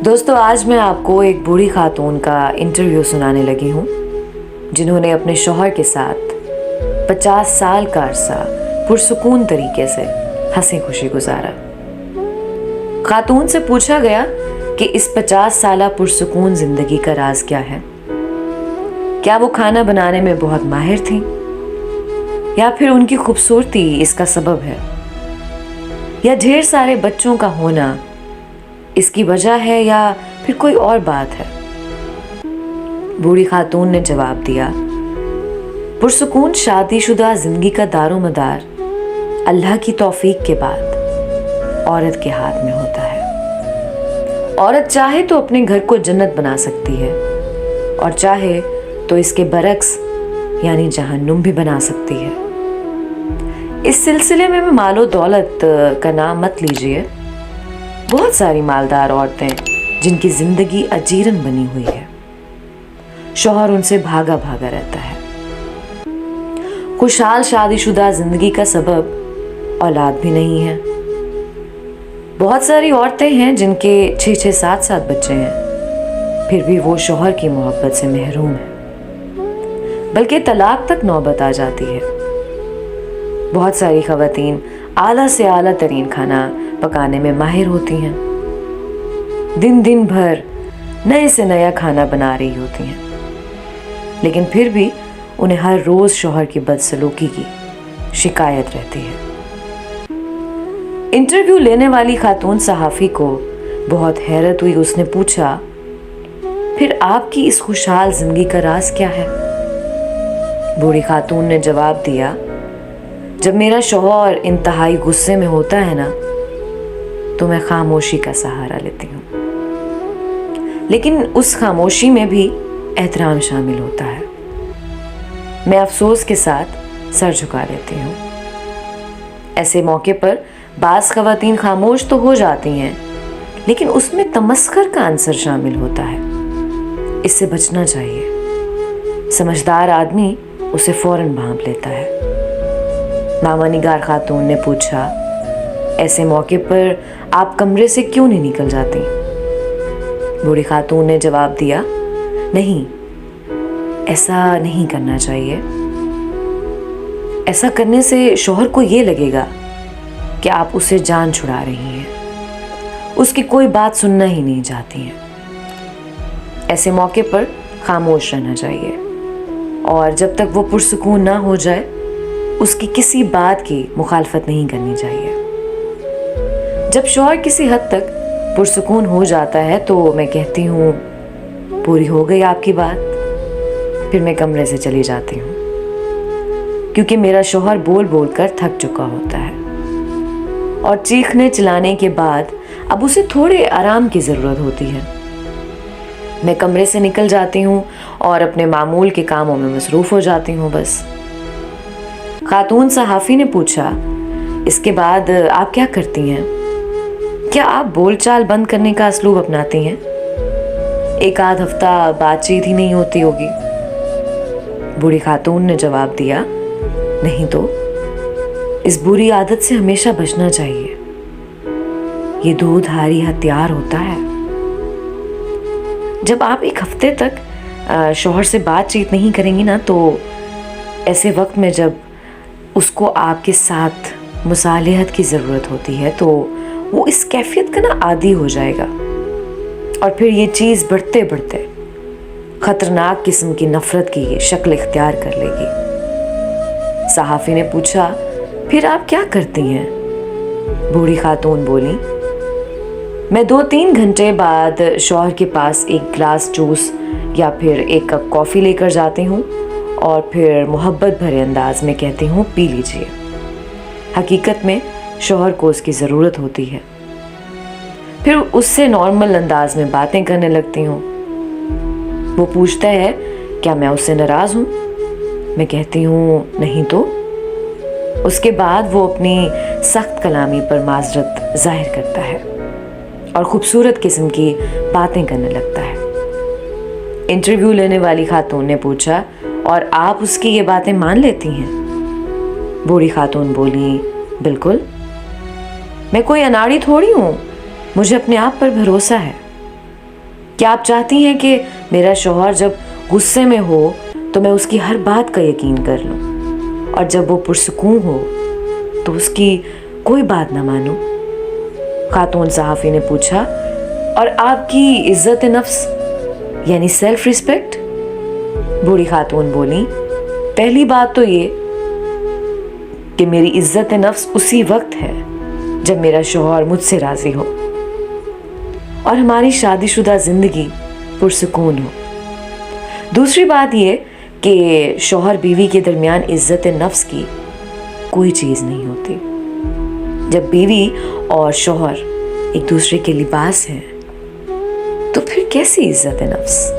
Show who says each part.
Speaker 1: دوستو، آج میں آپ کو ایک بوڑھی خاتون کا انٹرویو سنانے لگی ہوں جنہوں نے اپنے شوہر کے ساتھ 50 سال کا عرصہ پرسکون طریقے سے ہنسی خوشی گزارا۔ خاتون سے پوچھا گیا کہ اس 50 سالہ پرسکون زندگی کا راز کیا ہے؟ کیا وہ کھانا بنانے میں بہت ماہر تھیں یا پھر ان کی خوبصورتی اس کا سبب ہے، یا ڈھیر سارے بچوں کا ہونا اس کی وجہ ہے، یا پھر کوئی اور بات ہے؟ بوڑھی خاتون نے جواب دیا، پرسکون شادی شدہ زندگی کا دار و مدار اللہ کی توفیق کے بعد عورت کے ہاتھ میں ہوتا ہے۔ عورت چاہے تو اپنے گھر کو جنت بنا سکتی ہے اور چاہے تو اس کے برعکس یعنی جہنم بھی بنا سکتی ہے۔ اس سلسلے میں مال و دولت کا نام مت لیجئے، بہت ساری مالدار عورتیں جن کی زندگی اجیرن بنی ہوئی ہے، شوہر ان سے بھاگا بھاگا رہتا ہے۔ خوشحال شادی شدہ زندگی کا سبب اولاد بھی نہیں ہے۔ بہت ساری عورتیں ہیں جن کے 6 7 بچے ہیں، پھر بھی وہ شوہر کی محبت سے محروم ہیں، بلکہ طلاق تک نوبت آ جاتی ہے۔ بہت ساری خواتین اعلیٰ سے اعلیٰ ترین کھانا پکانے میں ماہر ہوتی ہیں، دن بھر نئے سے نیا کھانا بنا رہی ہوتی ہیں، لیکن پھر بھی انہیں ہر روز شوہر کی بدسلوکی کی شکایت رہتی ہے۔ انٹرویو لینے والی خاتون صحافی کو بہت حیرت ہوئی۔ اس نے پوچھا، پھر آپ کی اس خوشحال زندگی کا راز کیا ہے؟ بوڑھی خاتون نے جواب دیا، جب میرا شوہر انتہائی غصے میں ہوتا ہے نا تو میں خاموشی کا سہارا لیتی ہوں، لیکن اس خاموشی میں بھی احترام شامل ہوتا ہے۔ میں افسوس کے ساتھ سر جھکا لیتی ہوں۔ ایسے موقع پر بعض خواتین خاموش تو ہو جاتی ہیں، لیکن اس میں تمسخر کا عنصر شامل ہوتا ہے۔ اس سے بچنا چاہیے۔ سمجھدار آدمی اسے فوراً بھانپ لیتا ہے۔ ماما نگار خاتون نے پوچھا، ایسے موقع پر آپ کمرے سے کیوں نہیں نکل جاتی؟ بوڑھی خاتون نے جواب دیا، نہیں، ایسا نہیں کرنا چاہیے۔ ایسا کرنے سے شوہر کو یہ لگے گا کہ آپ اسے جان چھڑا رہی ہیں، اس کی کوئی بات سننا ہی نہیں چاہتی ہیں۔ ایسے موقع پر خاموش رہنا چاہیے، اور جب تک وہ پرسکون نہ ہو جائے اس کی کسی بات کی مخالفت نہیں کرنی چاہیے۔ جب شوہر کسی حد تک پرسکون ہو جاتا ہے تو میں کہتی ہوں، پوری ہو گئی آپ کی بات، پھر میں کمرے سے چلی جاتی ہوں، کیونکہ میرا شوہر بول بول کر تھک چکا ہوتا ہے اور چیخنے چلانے کے بعد اب اسے تھوڑے آرام کی ضرورت ہوتی ہے۔ میں کمرے سے نکل جاتی ہوں اور اپنے معمول کے کاموں میں مصروف ہو جاتی ہوں بس۔ خاتون صحافی نے پوچھا، اس کے بعد آپ کیا کرتی ہیں؟ کیا آپ بول چال بند کرنے کا اسلوب اپناتی ہیں؟ ایک آدھ ہفتہ بات چیت ہی نہیں ہوتی ہوگی؟ بوڑھی خاتون نے جواب دیا، نہیں تو، اس بری عادت سے ہمیشہ بچنا چاہیے، یہ دھاری ہتھیار ہوتا ہے۔ جب آپ ایک ہفتے تک شوہر سے بات چیت نہیں کریں گی نا تو ایسے وقت میں جب اس کو آپ کے ساتھ مصالحت کی ضرورت ہوتی ہے تو وہ اس کیفیت کا نا عادی ہو جائے گا، اور پھر یہ چیز بڑھتے بڑھتے خطرناک قسم کی نفرت کی شکل اختیار کر لے گی۔ صحافی نے پوچھا، پھر آپ کیا کرتی ہیں؟ بوڑھی خاتون بولی، میں 2-3 گھنٹے بعد شوہر کے پاس ایک گلاس جوس یا پھر ایک کپ کافی لے کر جاتی ہوں اور پھر محبت بھرے انداز میں کہتی ہوں، پی لیجئے۔ حقیقت میں شوہر کو اس کی ضرورت ہوتی ہے۔ پھر اس سے نارمل انداز میں باتیں کرنے لگتی ہوں۔ وہ پوچھتا ہے، کیا میں اس سے ناراض ہوں؟ میں کہتی ہوں، نہیں تو۔ اس کے بعد وہ اپنی سخت کلامی پر معذرت ظاہر کرتا ہے اور خوبصورت قسم کی باتیں کرنے لگتا ہے۔ انٹرویو لینے والی خاتون نے پوچھا، اور آپ اس کی یہ باتیں مان لیتی ہیں؟ بوڑھی خاتون بولی، بالکل، میں کوئی اناڑی تھوڑی ہوں، مجھے اپنے آپ پر بھروسہ ہے۔ کیا آپ چاہتی ہیں کہ میرا شوہر جب غصے میں ہو تو میں اس کی ہر بات کا یقین کر لوں، اور جب وہ پرسکون ہو تو اس کی کوئی بات نہ مانوں؟ خاتون صحافی نے پوچھا۔ اور آپ کی عزت نفس یعنی سیلف ریسپیکٹ؟ بوڑھی خاتون بولی، پہلی بات تو یہ کہ میری عزت نفس اسی وقت ہے جب میرا شوہر مجھ سے راضی ہو اور ہماری شادی شدہ زندگی پرسکون ہو۔ دوسری بات یہ کہ شوہر بیوی کے درمیان عزت نفس کی کوئی چیز نہیں ہوتی۔ جب بیوی اور شوہر ایک دوسرے کے لباس ہیں تو پھر کیسی عزت نفس؟